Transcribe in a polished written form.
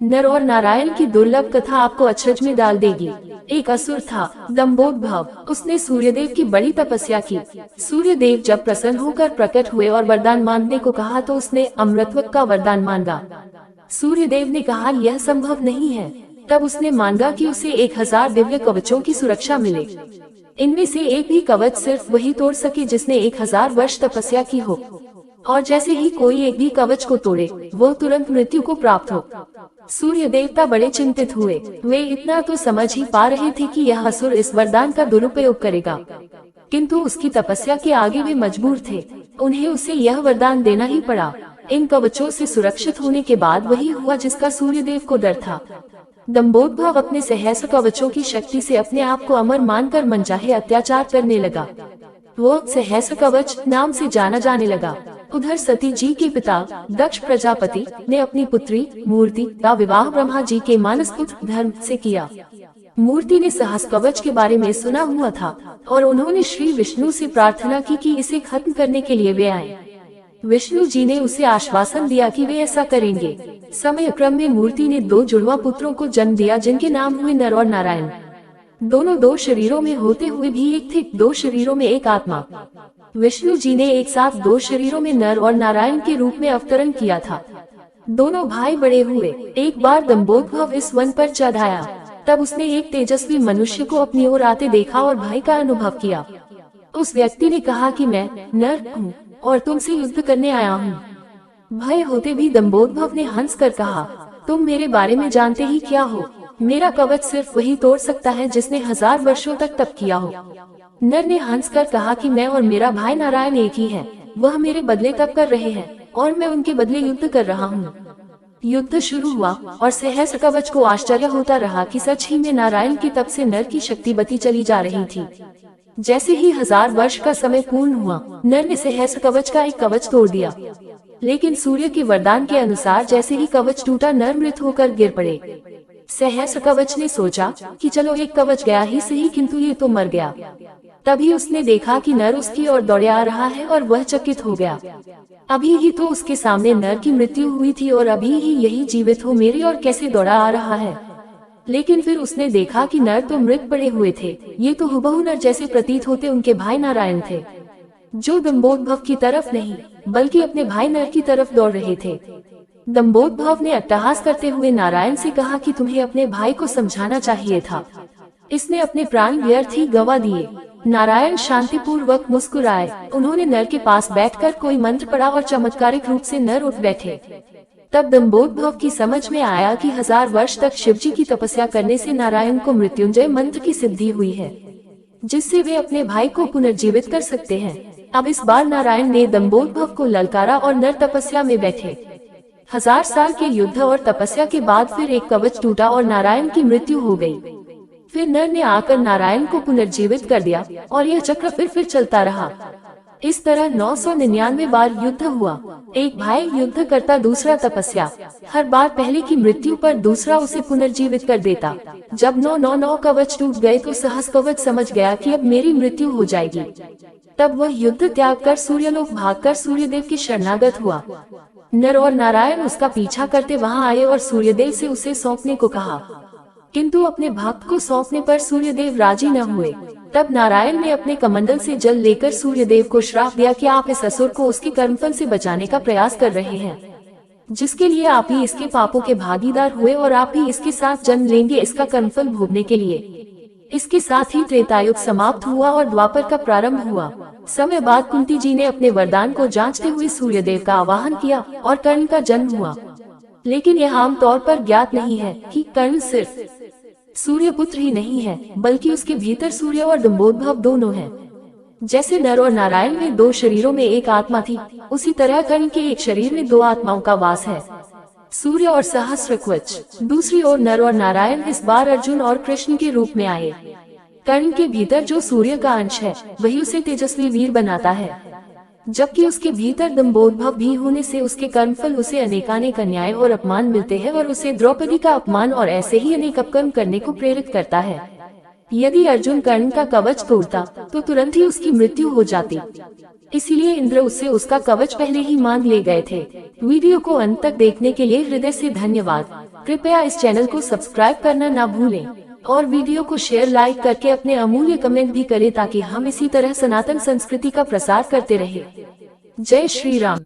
नर और नारायण की दुर्लभ कथा आपको अचरज में डाल देगी। एक असुर था, दंभोदभव। उसने सूर्यदेव की बड़ी तपस्या की। सूर्यदेव जब प्रसन्न होकर प्रकट हुए और वरदान मांगने को कहा तो उसने अमृतत्व का वरदान मांगा। सूर्यदेव ने कहा यह संभव नहीं है। तब उसने मांगा कि उसे 1000 दिव्य कवचों की सुरक्षा मिले। इनमें से एक भी कवच सिर्फ वही तोड़ सके जिसने 1000 वर्ष तपस्या की हो, और जैसे ही कोई एक भी कवच को तोड़े वो तुरंत मृत्यु को प्राप्त हो। सूर्य देवता बड़े चिंतित हुए। वे इतना तो समझ ही पा रहे थे कि यह असुर इस वरदान का दुरुपयोग करेगा, किंतु उसकी तपस्या के आगे वे मजबूर थे। उन्हें उसे यह वरदान देना ही पड़ा। इन कवचों से सुरक्षित होने के बाद वही हुआ जिसका सूर्यदेव को डर था। दंभोदभव अपने सहस्र कवचों की शक्ति से अपने आप को अमर मानकर मनचाहे अत्याचार करने लगा। वो सहस्र कवच नाम से जाना जाने लगा। उधर सती जी के पिता दक्ष प्रजापति ने अपनी पुत्री मूर्ति का विवाह ब्रह्मा जी के मानस पुत्र धर्म से किया। मूर्ति ने सहस्र कवच के बारे में सुना हुआ था और उन्होंने श्री विष्णु से प्रार्थना की कि इसे खत्म करने के लिए वे आए। विष्णु जी ने उसे आश्वासन दिया कि वे ऐसा करेंगे। समय क्रम में मूर्ति ने 2 जुड़वा पुत्रों को जन्म दिया जिनके नाम हुए नर और नारायण। दोनों 2 शरीरों में होते हुए भी एक थे, 2 शरीरों में एक आत्मा। विष्णु जी ने एक साथ 2 शरीरों में नर और नारायण के रूप में अवतरण किया था। दोनों भाई बड़े हुए। एक बार दंभोदभव इस वन पर चढ़ आया। तब उसने एक तेजस्वी मनुष्य को अपनी ओर आते देखा और भय का अनुभव किया। उस व्यक्ति ने कहा कि मैं नर हूँ और तुमसे युद्ध करने आया हूँ। भय होते भी दंभोदभव ने हंस कर कहा, तुम मेरे बारे में जानते ही क्या हो? मेरा कवच सिर्फ वही तोड़ सकता है जिसने 1000 वर्षों तक तप किया हो। नर ने हंस कर कहा कि मैं और मेरा भाई नारायण एक ही हैं। वह मेरे बदले तप कर रहे हैं और मैं उनके बदले युद्ध कर रहा हूँ। युद्ध शुरू हुआ और सहस्र कवच को आश्चर्य होता रहा कि सच ही में नारायण के तप से नर की शक्ति बती चली जा रही थी। जैसे ही 1000 वर्ष का समय पूर्ण हुआ, नर ने सहस्र कवच का एक कवच तोड़ दिया, लेकिन सूर्य के वरदान के अनुसार जैसे ही कवच टूटा नर मृत होकर गिर पड़े। सहस्र कवच ने सोचा कि चलो एक कवच गया ही सही, किंतु ये तो मर गया। तभी उसने देखा कि नर उसकी ओर दौड़े आ रहा है और वह चकित हो गया। अभी ही तो उसके सामने नर की मृत्यु हुई थी और अभी ही यही जीवित हो मेरी ओर कैसे दौड़ा आ रहा है। लेकिन फिर उसने देखा कि नर तो मृत पड़े हुए थे। ये तो हुबहू नर जैसे प्रतीत होते उनके भाई नारायण थे, जो दंभोदभव की तरफ नहीं बल्कि अपने भाई नर की तरफ दौड़ रहे थे। दंभोदभव ने अट्टहास करते हुए नारायण से कहा कि तुम्हें अपने भाई को समझाना चाहिए था, इसने अपने प्राण व्यर्थ ही गंवा दिए। नारायण शांतिपूर्वक मुस्कुराए। उन्होंने नर के पास बैठकर कोई मंत्र पढ़ा और चमत्कारिक रूप से नर उठ बैठे। तब दंभोदभव की समझ में आया कि 1000 वर्ष तक शिवजी की तपस्या करने से नारायण को मृत्युंजय मंत्र की सिद्धि हुई है, जिससे वे अपने भाई को पुनर्जीवित कर सकते हैं। अब इस बार नारायण ने दंभोदभव को ललकारा और नर तपस्या में बैठे। 1000 साल के युद्ध और तपस्या के बाद फिर एक कवच टूटा और नारायण की मृत्यु हो गई। फिर नर ने आकर नारायण को पुनर्जीवित कर दिया और यह चक्र फिर चलता रहा। इस तरह 999 बार युद्ध हुआ। एक भाई युद्ध करता, दूसरा तपस्या। हर बार पहले की मृत्यु पर दूसरा उसे पुनर्जीवित कर देता। जब 999 कवच टूट गए तो सहस्र कवच समझ गया कि अब मेरी मृत्यु हो जाएगी। तब वह युद्ध त्याग कर सूर्यलोक भागकर सूर्यदेव की शरणागत हुआ। नर और नारायण उसका पीछा करते वहां आए और सूर्यदेव से उसे सौंपने को कहा, किंतु अपने भक्त को सौंपने पर सूर्यदेव राजी न हुए। तब नारायण ने अपने कमंडल से जल लेकर सूर्यदेव को श्राप दिया कि आप इस असुर को उसके कर्मफल से बचाने का प्रयास कर रहे हैं, जिसके लिए आप ही इसके पापों के भागीदार हुए और आप ही इसके साथ जन्म लेंगे इसका कर्मफल भोगने के लिए। इसके साथ ही त्रेतायुग समाप्त हुआ और द्वापर का प्रारंभ हुआ। समय बाद कुंती जी ने अपने वरदान को जांचते हुए सूर्यदेव का आवाहन किया और कर्ण का जन्म हुआ। लेकिन यह आम तौर पर ज्ञात नहीं है कि कर्ण सिर्फ सूर्य पुत्र ही नहीं है, बल्कि उसके भीतर सूर्य और दंभोदभव दोनों हैं। जैसे नर और नारायण में 2 शरीरों में एक आत्मा थी, उसी तरह कर्ण के एक शरीर में 2 आत्माओं का वास है, सूर्य और सहस्रकवच। दूसरी ओर नर और नारायण इस बार अर्जुन और कृष्ण के रूप में आए। कर्ण के भीतर जो सूर्य का अंश है वही उसे तेजस्वी वीर बनाता है, जबकि उसके भीतर दंभोदभव भी होने से उसके कर्मफल उसे अनेकानेक अन्याय और अपमान मिलते हैं और उसे द्रौपदी का अपमान और ऐसे ही अनेक अपकर्म करने को प्रेरित करता है। यदि अर्जुन कर्ण का कवच तोड़ता तो तुरंत ही उसकी मृत्यु हो जाती, इसीलिए इंद्र उससे उसका कवच पहले ही मांग ले गए थे। वीडियो को अंत तक देखने के लिए हृदय से धन्यवाद। कृपया इस चैनल को सब्सक्राइब करना ना भूलें और वीडियो को शेयर लाइक करके अपने अमूल्य कमेंट भी करें ताकि हम इसी तरह सनातन संस्कृति का प्रसार करते रहें। जय श्री राम।